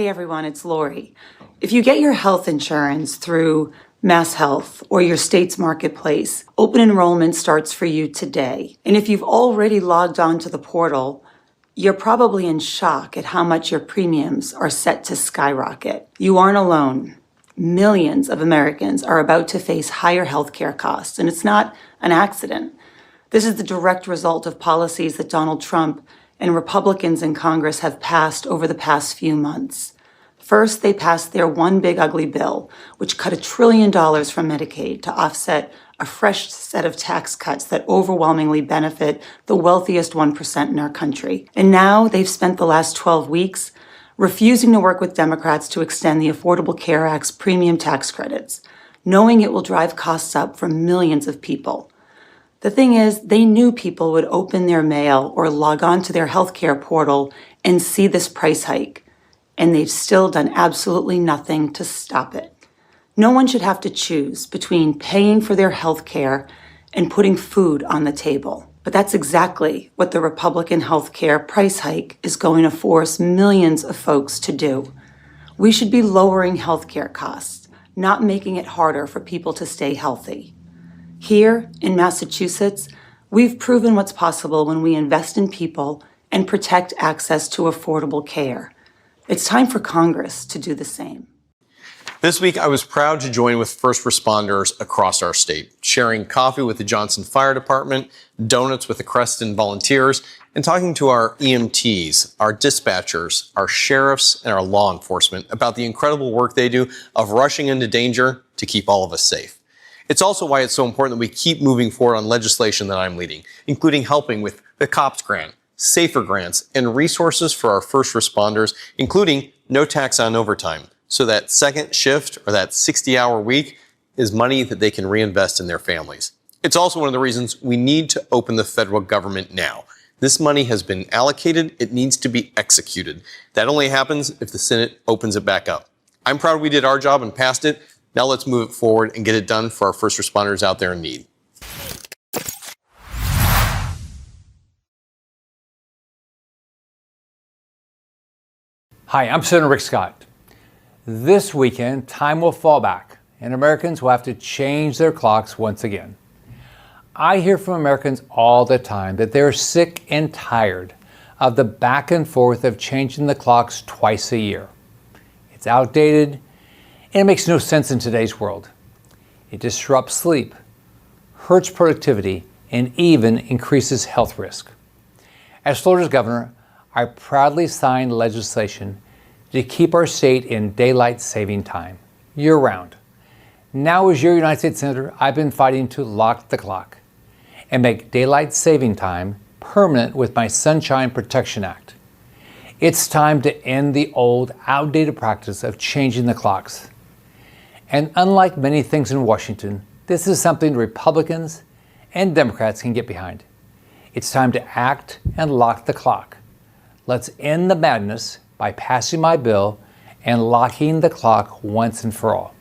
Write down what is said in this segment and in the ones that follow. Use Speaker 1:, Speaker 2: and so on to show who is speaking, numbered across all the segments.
Speaker 1: everyone, it's Lori. If you get your health insurance through Mass Health or your state's marketplace, open enrollment starts for you today. And if you've already logged on to the portal, you're probably in shock at how much your premiums are set to skyrocket. You aren't alone. Millions of Americans are about to face higher healthcare costs, and it's not an accident. This is the direct result of policies that Donald Trump and Republicans in Congress have passed over the past few months. First, they passed their one big ugly bill, which cut $1 trillion from Medicaid to offset a fresh set of tax cuts that overwhelmingly benefit the wealthiest 1% in our country. And now they've spent the last 12 weeks refusing to work with Democrats to extend the Affordable Care Act's premium tax credits, knowing it will drive costs up for millions of people. The thing is, they knew people would open their mail or log on to their healthcare portal and see this price hike, and they've still done absolutely nothing to stop it. No one should have to choose between paying for their healthcare and putting food on the table. But that's exactly what the Republican healthcare price hike is going to force millions of folks to do. We should be lowering healthcare costs, not making it harder for people to stay healthy. Here in Massachusetts, we've proven what's possible when we invest in people and protect access to affordable care. It's time for Congress to do the same.
Speaker 2: This week, I was proud to join with first responders across our state, sharing coffee with the Johnson Fire Department, donuts with the Creston Volunteers, and talking to our EMTs, our dispatchers, our sheriffs, and our law enforcement about the incredible work they do of rushing into danger to keep all of us safe. It's also why it's so important that we keep moving forward on legislation that I'm leading, including helping with the COPS grant, SAFER grants, and resources for our first responders, including no tax on overtime. So that second shift or that 60-hour week is money that they can reinvest in their families. It's also one of the reasons we need to open the federal government now. This money has been allocated. It needs to be executed. That only happens if the Senate opens it back up. I'm proud we did our job and passed it. Now let's move it forward and get it done for our first responders out there in need.
Speaker 3: Hi, I'm Senator Rick Scott. This weekend, time will fall back, and Americans will have to change their clocks once again. I hear from Americans all the time that they're sick and tired of the back and forth of changing the clocks twice a year. It's outdated, and it makes no sense in today's world. It disrupts sleep, hurts productivity, and even increases health risk. As Florida's governor, I proudly signed legislation to keep our state in daylight saving time, year-round. Now, as your United States Senator, I've been fighting to lock the clock and make daylight saving time permanent with my Sunshine Protection Act. It's time to end the old, outdated practice of changing the clocks. And unlike many things in Washington, this is something Republicans and Democrats can get behind. It's time to act and lock the clock. Let's end the madness by passing my bill and locking the clock once and for all.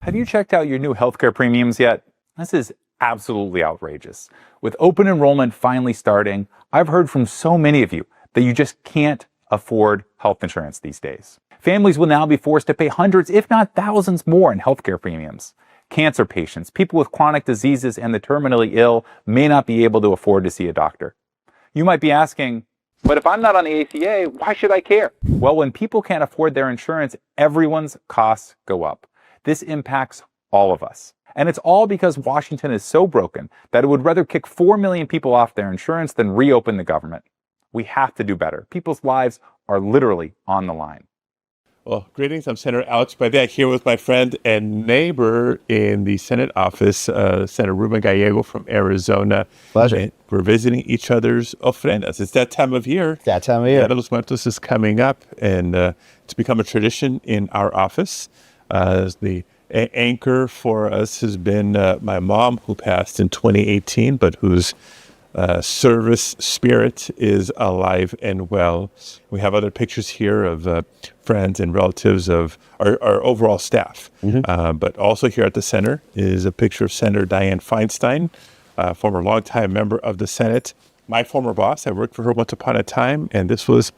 Speaker 4: Have you checked out your new healthcare premiums yet? This is absolutely outrageous. With open enrollment finally starting, I've heard from so many of you that you just can't afford health insurance these days. Families will now be forced to pay hundreds, if not thousands more in healthcare premiums. Cancer patients, people with chronic diseases, and the terminally ill may not be able to afford to see a doctor. You might be asking, but if I'm not on the ACA, why should I care? Well, when people can't afford their insurance, everyone's costs go up. This impacts all of us. And it's all because Washington is so broken that it would rather kick 4 million people off their insurance than reopen the government. We have to do better. People's lives are literally on the line.
Speaker 5: Well, greetings. I'm Senator Alex Bavec here with my friend and neighbor in the Senate office, Senator Ruben Gallego from Arizona.
Speaker 6: Pleasure.
Speaker 5: And we're visiting each other's ofrendas. It's that time of year.
Speaker 6: That time of year.
Speaker 5: Dia de los Muertos is coming up, and it's become a tradition in our office. The anchor for us has been my mom, who passed in 2018, but whose service spirit is alive and well. We have other pictures here of friends and relatives of our overall staff. Mm-hmm. But also here at the center is a picture of Senator Dianne Feinstein, former longtime member of the Senate, my former boss. I worked for her once upon a time, and this was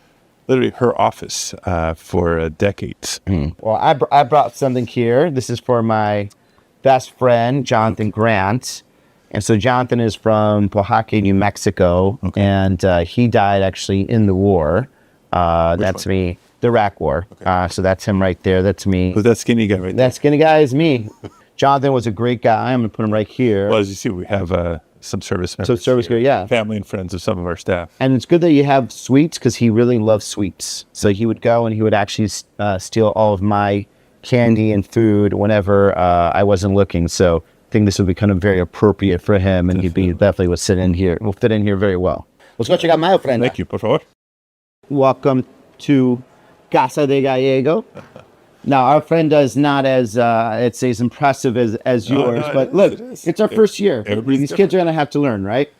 Speaker 5: literally her office for decades.
Speaker 6: Well, I brought something here. This is for my best friend, Jonathan Grant. And so Jonathan is from Oaxaca, New Mexico, and he died actually in the war. That's me, the Iraq War. So that's him right there. That's me.
Speaker 5: Who's that skinny guy right there?
Speaker 6: That skinny guy is me. Jonathan was a great guy. I'm going to put him right here.
Speaker 5: Well, as you see, we have some service members.
Speaker 6: Here, yeah.
Speaker 5: Family and friends of some of our staff.
Speaker 6: And it's good that you have sweets because he really loves sweets. So he would go and he would actually steal all of my candy and food whenever I wasn't looking. So I think this would be kind of very appropriate for him, and definitely would fit in here very well. Let's go check out my friend.
Speaker 5: Thank you, por favor.
Speaker 6: Welcome to Casa de Gallego. Now, our friend is not as impressive as yours, but look, it's our first year. These kids are going to have to learn, right?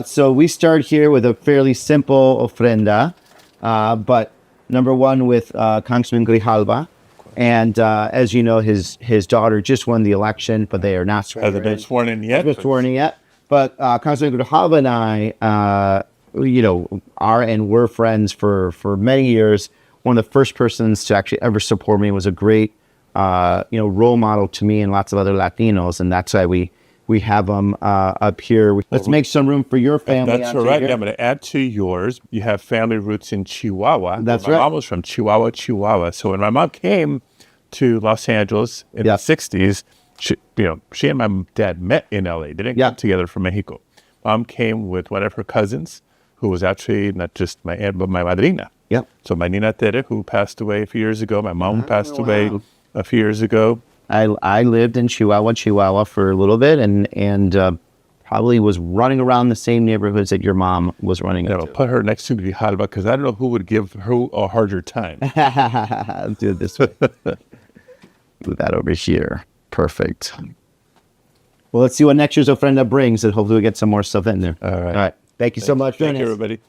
Speaker 6: So we start here with a fairly simple ofrenda, but number one with Congressman Grijalva. And as you know, his daughter just won the election, but they are not sworn in.
Speaker 5: Hasn't been sworn in yet.
Speaker 6: But Congressman Grijalva and I, are and were friends for many years. One of the first persons to actually ever support me, was a great, role model to me and lots of other Latinos, and that's why we have them up here. Let's make some room for your family.
Speaker 5: That's all right. Yeah, I'm going to add to yours. You have family roots in Chihuahua.
Speaker 6: That's
Speaker 5: right.
Speaker 6: My
Speaker 5: mom was from Chihuahua. So when my mom came to Los Angeles in the 60s, she and my dad met in LA. They didn't come together from Mexico. Mom came with one of her cousins, who was actually not just my aunt, but my madrina.
Speaker 6: Yep.
Speaker 5: So my Nina Tere, who passed away a few years ago, my mom passed away a few years ago.
Speaker 6: I lived in Chihuahua for a little bit, and probably was running around the same neighborhoods that your mom was running into.
Speaker 5: I'll put her next to Grijalva because I don't know who would give her a harder time.
Speaker 6: Do it this way. Do that over here. Perfect. Well, let's see what next year's ofrenda brings, and hopefully we get some more stuff in there.
Speaker 5: All right.
Speaker 6: Thank you so much.
Speaker 5: Thank you, everybody.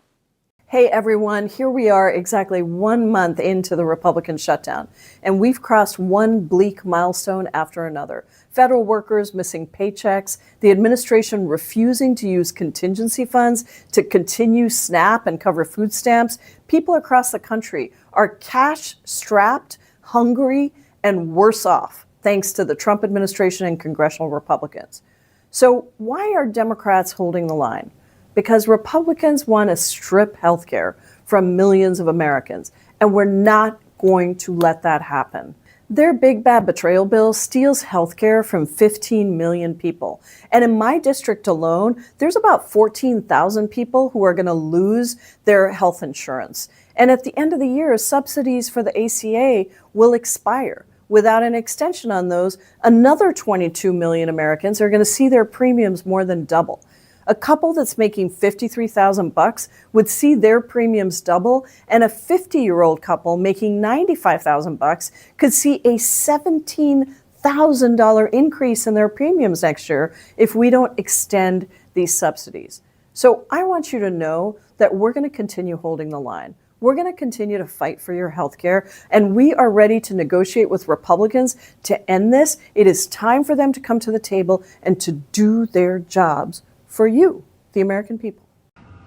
Speaker 7: Hey everyone, here we are exactly 1 month into the Republican shutdown, and we've crossed one bleak milestone after another. Federal workers missing paychecks, the administration refusing to use contingency funds to continue SNAP and cover food stamps. People across the country are cash-strapped, hungry, and worse off, thanks to the Trump administration and congressional Republicans. So why are Democrats holding the line? Because Republicans want to strip healthcare from millions of Americans, and we're not going to let that happen. Their big bad betrayal bill steals healthcare from 15 million people. And in my district alone, there's about 14,000 people who are going to lose their health insurance. And at the end of the year, subsidies for the ACA will expire. Without an extension on those, another 22 million Americans are going to see their premiums more than double. A couple that's making $53,000 would see their premiums double, and a 50-year-old couple making $95,000 could see a $17,000 increase in their premiums next year if we don't extend these subsidies. So I want you to know that we're going to continue holding the line. We're going to continue to fight for your health care, and we are ready to negotiate with Republicans to end this. It is time for them to come to the table and to do their jobs for you, the American people.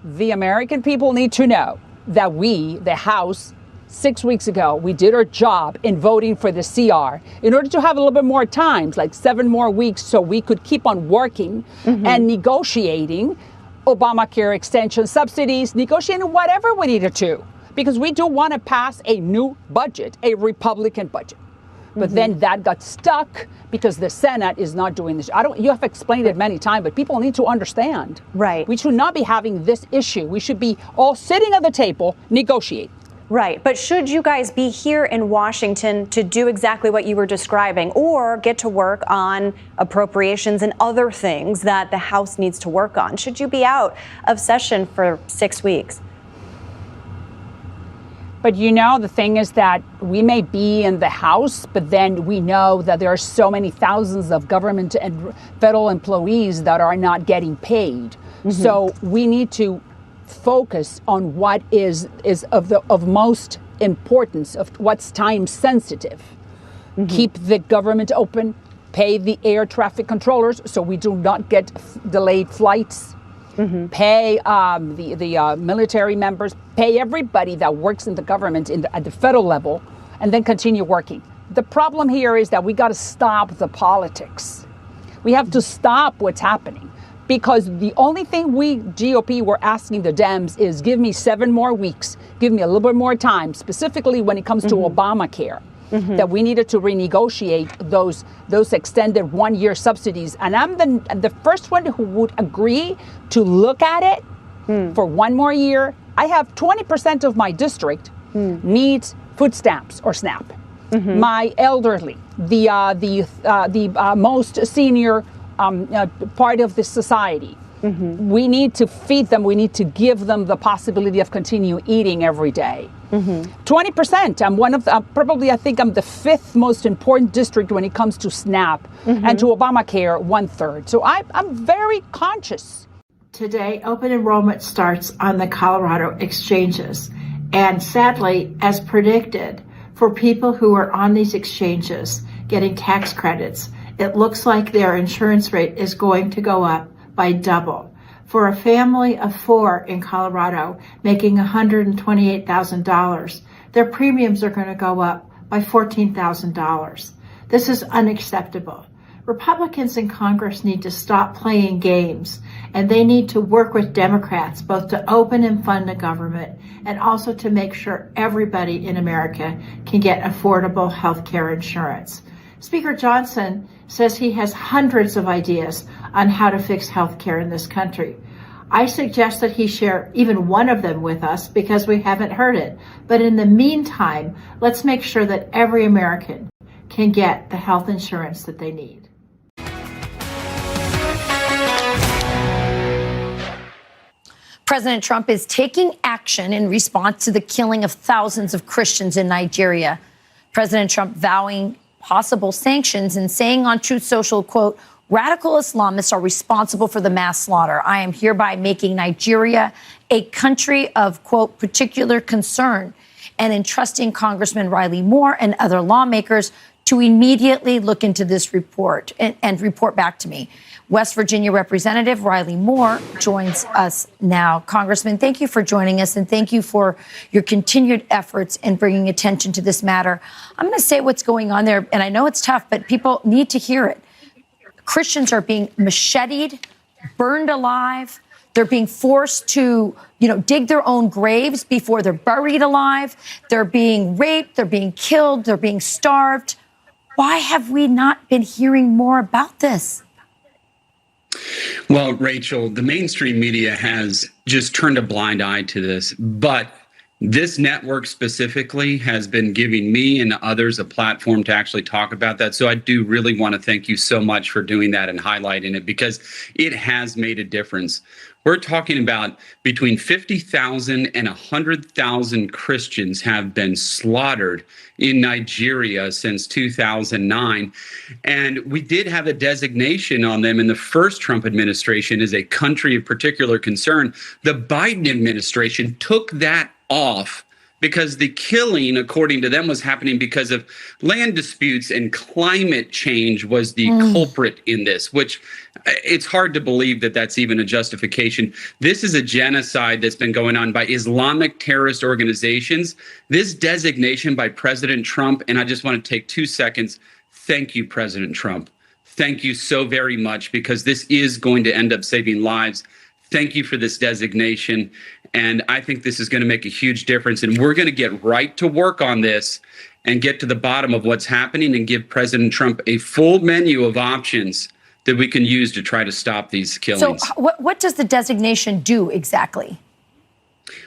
Speaker 8: The American people need to know that we, the House, 6 weeks ago, we did our job in voting for the CR in order to have a little bit more time, like 7 more weeks, so we could keep on working and negotiating Obamacare extension, subsidies, negotiating whatever we needed to, because we do want to pass a new budget, a Republican budget. But then that got stuck because the Senate is not doing this. You have explained it many times, but people need to understand.
Speaker 9: Right.
Speaker 8: We should not be having this issue. We should be all sitting at the table, negotiating.
Speaker 9: Right. But should you guys be here in Washington to do exactly what you were describing, or get to work on appropriations and other things that the House needs to work on? Should you be out of session for 6 weeks?
Speaker 8: But the thing is that we may be in the House, but then we know that there are so many thousands of government and federal employees that are not getting paid. So we need to focus on what is of most importance, of what's time sensitive. Keep the government open, pay the air traffic controllers so we do not get delayed flights. pay the military members, pay everybody that works in the government at the federal level, and then continue working. The problem here is that we got to stop the politics. We have to stop what's happening, because the only thing we GOP were asking the Dems is give me 7 more weeks, give me a little bit more time, specifically when it comes to Obamacare, that we needed to renegotiate those extended 1-year subsidies. And I'm the first one who would agree to look at it for 1 more year. I have 20% of my district needs food stamps or SNAP. My elderly, the most senior part of the society. We need to feed them. We need to give them the possibility of continue eating every day. 20%. I'm one of the, probably I think I'm the 5th most important district when it comes to SNAP and to Obamacare, 1/3. So I'm very conscious.
Speaker 10: Today, open enrollment starts on the Colorado exchanges. And sadly, as predicted, for people who are on these exchanges getting tax credits, it looks like their insurance rate is going to go up by double. For a family of 4 in Colorado making $128,000, their premiums are going to go up by $14,000. This is unacceptable. Republicans in Congress need to stop playing games, and they need to work with Democrats both to open and fund the government and also to make sure everybody in America can get affordable health care insurance. Speaker Johnson says he has hundreds of ideas on how to fix health care in this country. I suggest that he share even one of them with us because we haven't heard it. But in the meantime, let's make sure that every American can get the health insurance that they need.
Speaker 11: President Trump is taking action in response to the killing of thousands of Christians in Nigeria. President Trump vowing possible sanctions and saying on Truth Social, quote, "Radical Islamists are responsible for the mass slaughter. I am hereby making Nigeria a country of, quote, particular concern," and entrusting Congressman Riley Moore and other lawmakers to immediately look into this report and report back to me. West Virginia Representative Riley Moore joins us now. Congressman, thank you for joining us, and thank you for your continued efforts in bringing attention to this matter. I'm going to say what's going on there, and I know it's tough, but people need to hear it. Christians are being macheted, burned alive. They're being forced to, dig their own graves before they're buried alive. They're being raped. They're being killed. They're being starved. Why have we not been hearing more about this?
Speaker 12: Well, Rachel, the mainstream media has just turned a blind eye to this, but this network specifically has been giving me and others a platform to actually talk about that. So I do really want to thank you so much for doing that and highlighting it, because it has made a difference. We're talking about between 50,000 and 100,000 Christians have been slaughtered in Nigeria since 2009. And we did have a designation on them in the first Trump administration as a country of particular concern. The Biden administration took that off because the killing, according to them, was happening because of land disputes, and climate change was the culprit in this, which it's hard to believe that that's even a justification. This is a genocide that's been going on by Islamic terrorist organizations. This designation by President Trump, and I just want to take 2 seconds. Thank you, President Trump. Thank you so very much, because this is going to end up saving lives. Thank you for this designation. And I think this is going to make a huge difference. And we're going to get right to work on this and get to the bottom of what's happening and give President Trump a full menu of options that we can use to try to stop these killings.
Speaker 11: So what does the designation do exactly?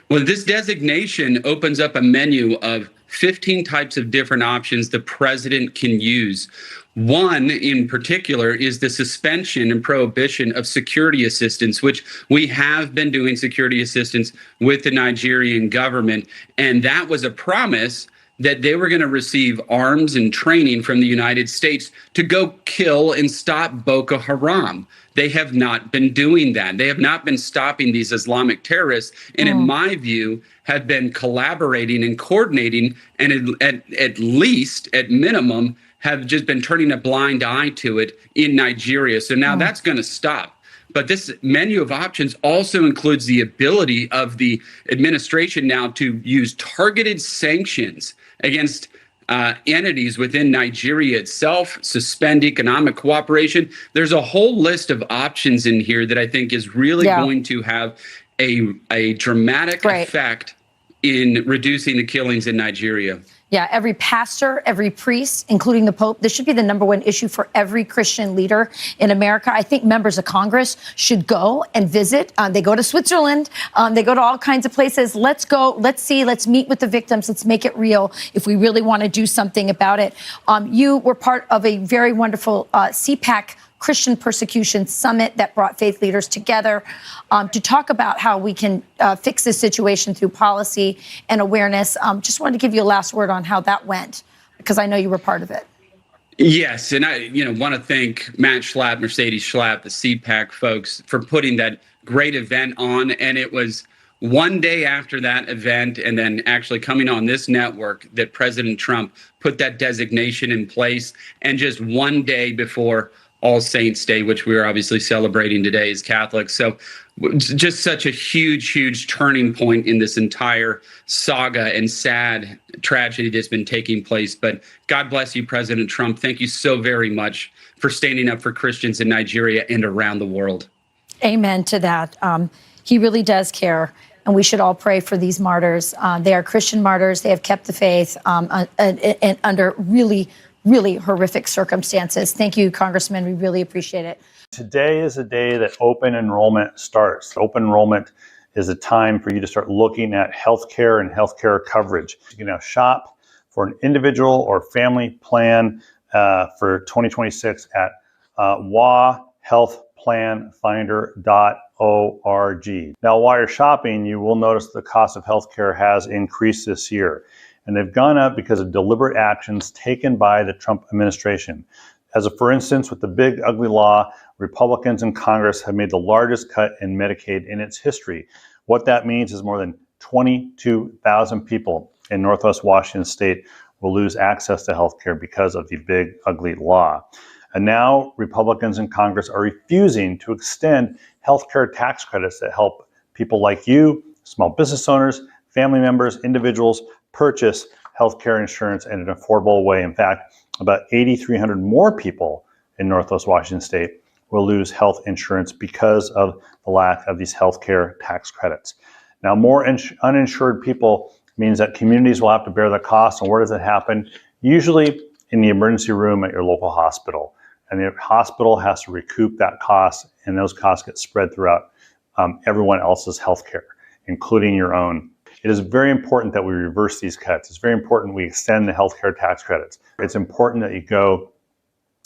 Speaker 12: Well, this designation opens up a menu of 15 types of different options the president can use. One in particular is the suspension and prohibition of security assistance, which we have been doing security assistance with the Nigerian government. And that was a promise that they were going to receive arms and training from the United States to go kill and stop Boko Haram. They have not been doing that. They have not been stopping these Islamic terrorists, and in my view, have been collaborating and coordinating, and at least, at minimum, have just been turning a blind eye to it in Nigeria. So now that's going to stop. But this menu of options also includes the ability of the administration now to use targeted sanctions against entities within Nigeria itself, suspend economic cooperation. There's a whole list of options in here that I think is really going to have a dramatic effect in reducing the killings in Nigeria.
Speaker 11: Yeah, every pastor, every priest, including the Pope, this should be the number one issue for every Christian leader in America. I think members of Congress should go and visit. They go to Switzerland. They go to all kinds of places. Let's go. Let's see. Let's meet with the victims. Let's make it real if we really want to do something about it. You were part of a very wonderful CPAC Christian Persecution Summit that brought faith leaders together to talk about how we can fix this situation through policy and awareness. Just wanted to give you a last word on how that went, because I know you were part of it.
Speaker 12: Yes, and I want to thank Matt Schlapp, Mercedes Schlapp, the CPAC folks, for putting that great event on. And it was one day after that event, and then actually coming on this network, that President Trump put that designation in place. And just one day before All Saints Day, which we're obviously celebrating today as Catholics. So just such a huge, huge turning point in this entire saga and sad tragedy that's been taking place. But God bless you, President Trump. Thank you so very much for standing up for Christians in Nigeria and around the world.
Speaker 11: Amen to that. He really does care, and we should all pray for these martyrs. They are Christian martyrs. They have kept the faith under really horrific circumstances. Thank you, Congressman. We really appreciate it.
Speaker 13: Today is a day that open enrollment starts. Open enrollment is a time for you to start looking at healthcare and healthcare coverage. You can now shop for an individual or family plan for 2026 at wahealthplanfinder.org. Now, while you're shopping, you will notice the cost of healthcare has increased this year. And they've gone up because of deliberate actions taken by the Trump administration. As for instance, with the big ugly law, Republicans in Congress have made the largest cut in Medicaid in its history. What that means is more than 22,000 people in Northwest Washington state will lose access to health care because of the big ugly law. And now Republicans in Congress are refusing to extend health care tax credits that help people like you, small business owners, family members, individuals, purchase healthcare insurance in an affordable way. In fact, about 8,300 more people in Northwest Washington state will lose health insurance because of the lack of these healthcare tax credits. Now, more uninsured people means that communities will have to bear the cost. And where does it happen? Usually in the emergency room at your local hospital. And the hospital has to recoup that cost, and those costs get spread throughout everyone else's healthcare, including your own. It is very important that we reverse these cuts. It's very important we extend the healthcare tax credits. It's important that you go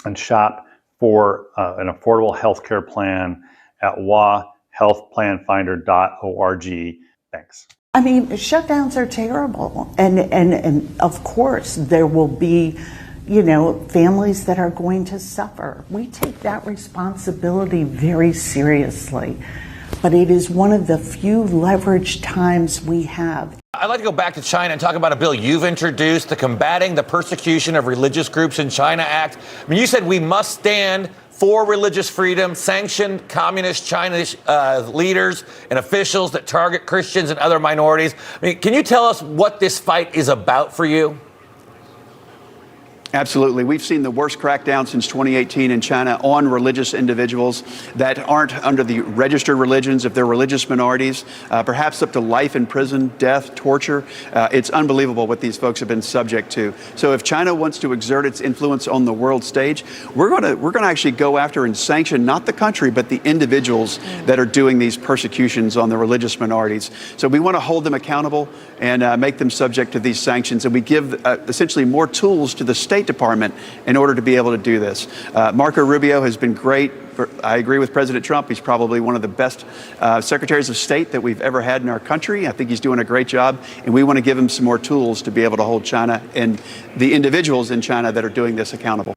Speaker 13: and shop for an affordable healthcare plan at wahealthplanfinder.org. Thanks.
Speaker 14: I mean, shutdowns are terrible. And of course, there will be, families that are going to suffer. We take that responsibility very seriously. But it is one of the few leveraged times we have.
Speaker 15: I'd like to go back to China and talk about a bill you've introduced, the Combating the Persecution of Religious Groups in China Act. I mean, you said we must stand for religious freedom, sanction communist Chinese leaders and officials that target Christians and other minorities. I mean, can you tell us what this fight is about for you?
Speaker 16: Absolutely. We've seen the worst crackdown since 2018 in China on religious individuals that aren't under the registered religions, if they're religious minorities, perhaps up to life in prison, death, torture. It's unbelievable what these folks have been subject to. So if China wants to exert its influence on the world stage, we're going to actually go after and sanction not the country, but the individuals that are doing these persecutions on the religious minorities. So we want to hold them accountable and make them subject to these sanctions. And we give essentially more tools to the State Department in order to be able to do this. Marco Rubio has been great. I agree with President Trump. He's probably one of the best secretaries of state that we've ever had in our country. I think he's doing a great job, and we want to give him some more tools to be able to hold China and the individuals in China that are doing this accountable.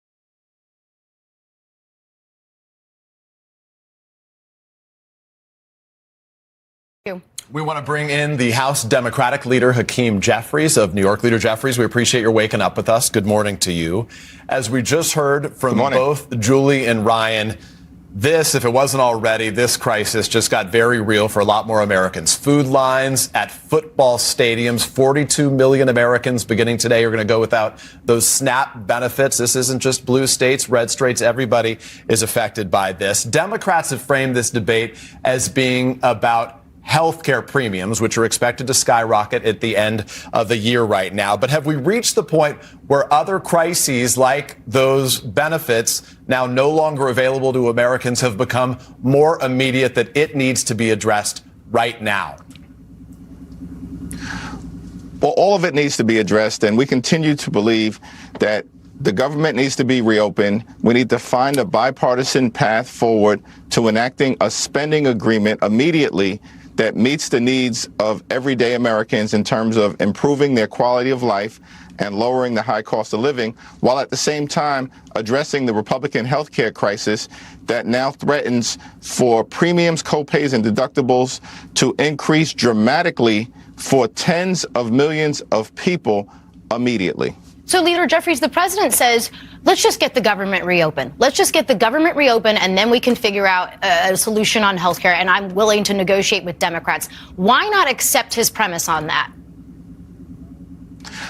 Speaker 2: We want to bring in the House Democratic leader, Hakeem Jeffries of New York. Leader Jeffries, we appreciate your waking up with us. Good morning to you. As we just heard from both Julie and Ryan,
Speaker 17: This, if it wasn't already, this crisis just got very real for a lot more Americans. Food lines at football stadiums. 42 million Americans beginning today are going to go without those SNAP benefits. This isn't just blue states, red states. Everybody is affected by this. Democrats have framed this debate as being about healthcare premiums, which are expected to skyrocket at the end of the year right now. But have we reached the point where other crises like those benefits, now no longer available to Americans, have become more immediate, that it needs to be addressed right now?
Speaker 18: Well, all of it needs to be addressed, and we continue to believe that the government needs to be reopened. We need to find a bipartisan path forward to enacting a spending agreement immediately that meets the needs of everyday Americans in terms of improving their quality of life and lowering the high cost of living, while at the same time addressing the Republican health care crisis that now threatens for premiums, copays, and deductibles to increase dramatically for tens of millions of people immediately.
Speaker 19: So, Leader Jeffries, the president says, let's just get the government reopened. Let's just get the government reopened, and then we can figure out a solution on health care, and I'm willing to negotiate with Democrats. Why not accept his premise on that?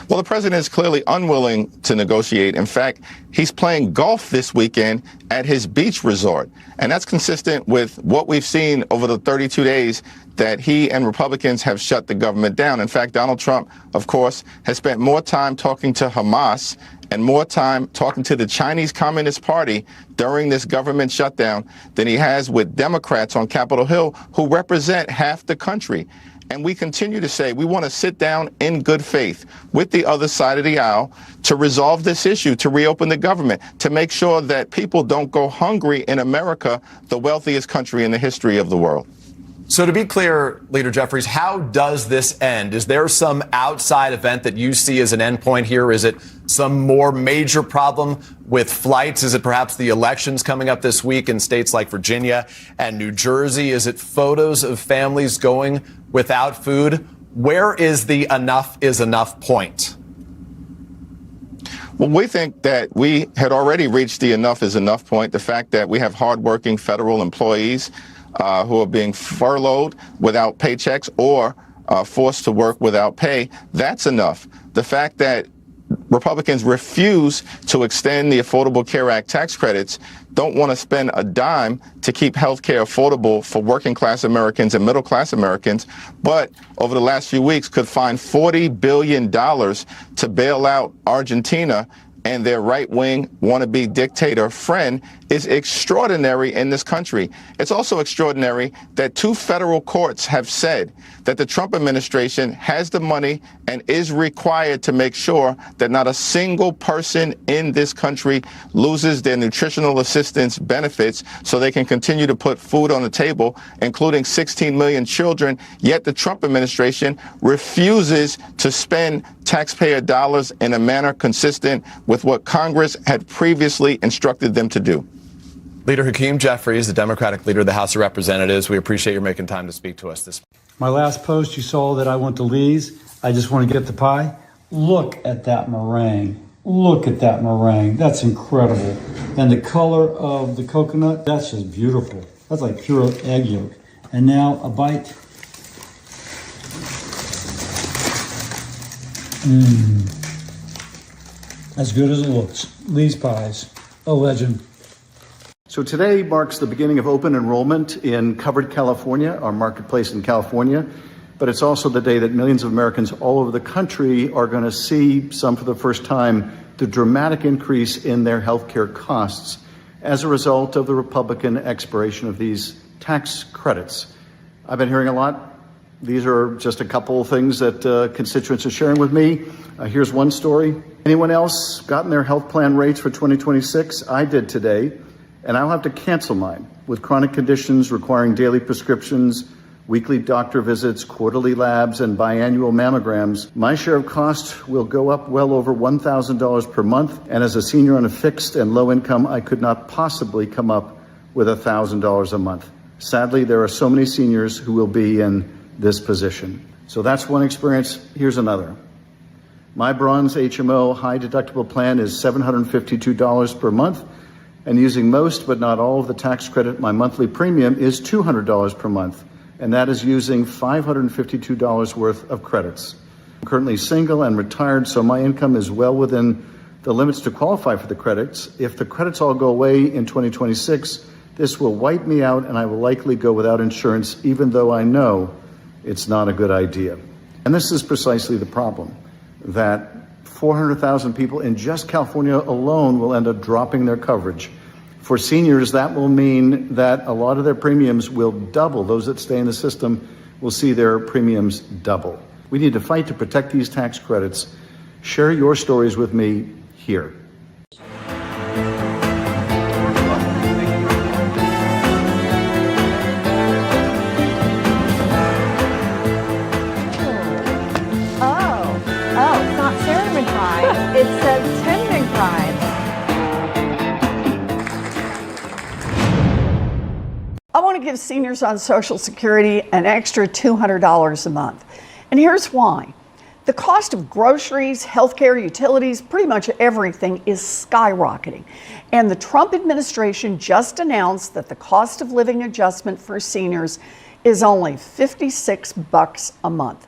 Speaker 18: Well, the president is clearly unwilling to negotiate. In fact, he's playing golf this weekend at his beach resort. And that's consistent with what we've seen over the 32 days that he and Republicans have shut the government down. In fact, Donald Trump, of course, has spent more time talking to Hamas and more time talking to the Chinese Communist Party during this government shutdown than he has with Democrats on Capitol Hill, who represent half the country. And we continue to say we want to sit down in good faith with the other side of the aisle to resolve this issue, to reopen the government, to make sure that people don't go hungry in America, the wealthiest country in the history of the world.
Speaker 17: So to be clear, Leader Jeffries, how does this end? Is there some outside event that you see as an endpoint here? Is it some more major problem with flights? Is it perhaps the elections coming up this week in states like Virginia and New Jersey? Is it photos of families going without food? Where is the enough is enough point?
Speaker 18: Well, we think that we had already reached the enough is enough point. The fact that we have hardworking federal employees who are being furloughed without paychecks or forced to work without pay, that's enough. The fact that Republicans refuse to extend the Affordable Care Act tax credits, don't want to spend a dime to keep health care affordable for working class Americans and middle class Americans, but over the last few weeks could find $40 billion to bail out Argentina and their right-wing wannabe dictator friend is extraordinary in this country. It's also extraordinary that 2 federal courts have said that the Trump administration has the money and is required to make sure that not a single person in this country loses their nutritional assistance benefits so they can continue to put food on the table, including 16 million children. Yet the Trump administration refuses to spend taxpayer dollars in a manner consistent with what Congress had previously instructed them to do.
Speaker 17: Leader Hakeem Jeffries, the Democratic leader of the House of Representatives, we appreciate your making time to speak to us this morning.
Speaker 20: My last post, you saw that I went to Lee's. I just want to get the pie. Look at that meringue. Look at that meringue. That's incredible. And the color of the coconut, that's just beautiful. That's like pure egg yolk. And now a bite. As good as it looks. Lee's Pies, a legend.
Speaker 21: So today marks the beginning of open enrollment in Covered California, our marketplace in California. But it's also the day that millions of Americans all over the country are going to see, some for the first time, the dramatic increase in their healthcare costs as a result of the Republican expiration of these tax credits. I've been hearing a lot. These are just a couple of things that constituents are sharing with me. Here's one story. Anyone else gotten their health plan rates for 2026? I did today, and I'll have to cancel mine with chronic conditions requiring daily prescriptions, weekly doctor visits, quarterly labs, and biannual mammograms. My share of cost will go up well over $1,000 per month, and as a senior on a fixed and low income, I could not possibly come up with $1,000 a month. Sadly, there are so many seniors who will be in this position. So that's one experience. Here's another. My bronze HMO high deductible plan is $752 per month, And using most but not all of the tax credit, my monthly premium is $200 per month, and that is using $552 worth of credits. I'm currently single and retired, so my income is well within the limits to qualify for the credits. If the credits all go away in 2026, this will wipe me out and I will likely go without insurance, even though I know it's not a good idea. And this is precisely the problem, that 400,000 people in just California alone will end up dropping their coverage. For seniors, that will mean that a lot of their premiums will double. Those that stay in the system will see their premiums double. We need to fight to protect these tax credits. Share your stories with me here.
Speaker 7: It says 10 big pride.
Speaker 1: I want to give seniors on Social Security an extra $200 a month. And here's why. The cost of groceries, healthcare, utilities, pretty much everything is skyrocketing. And the Trump administration just announced that the cost of living adjustment for seniors is only $56 a month.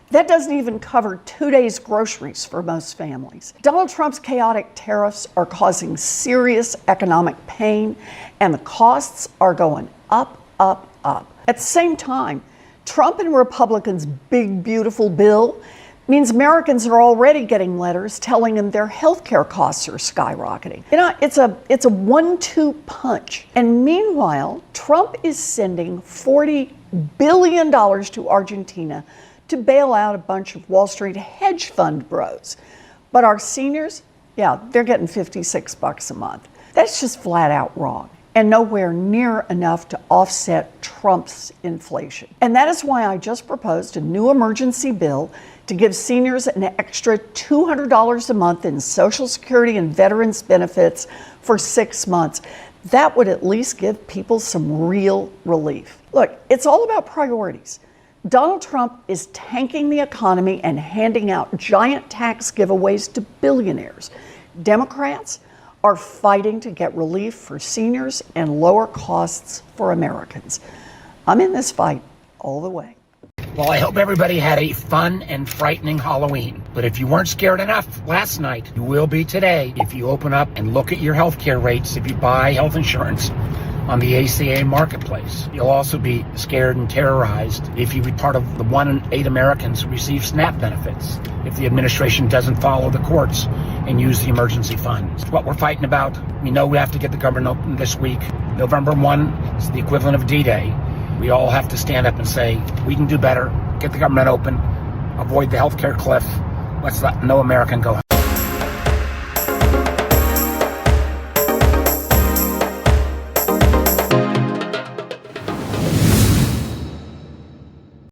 Speaker 1: That doesn't even cover 2 days' groceries for most families. Donald Trump's chaotic tariffs are causing serious economic pain, and the costs are going up, up, up. At the same time, Trump and Republicans' big, beautiful bill means Americans are already getting letters telling them their health care costs are skyrocketing. You know, it's a 1-2 punch. And meanwhile, Trump is sending $40 billion to Argentina to bail out a bunch of Wall Street hedge fund bros. But our seniors, yeah, they're getting $56 a month. That's just flat out wrong and nowhere near enough to offset Trump's inflation. And that is why I just proposed a new emergency bill to give seniors an extra $200 a month in Social Security and veterans benefits for 6 months. That would at least give people some real relief. Look, it's all about priorities. Donald Trump is tanking the economy and handing out giant tax giveaways to billionaires. Democrats are fighting to get relief for seniors and lower costs for Americans. I'm in this fight all the way.
Speaker 22: Well, I hope everybody had a fun and frightening Halloween. But if you weren't scared enough last night, you will be today if you open up and look at your health care rates if you buy health insurance on the ACA marketplace. You'll also be scared and terrorized if you be part of the 1 in 8 Americans who receive SNAP benefits if the administration doesn't follow the courts and use the emergency funds. It's what we're fighting about. We know we have to get the government open this week. November 1 is the equivalent of D-Day. We all have to stand up and say, we can do better, get the government open, avoid the healthcare cliff. Let's let no American go.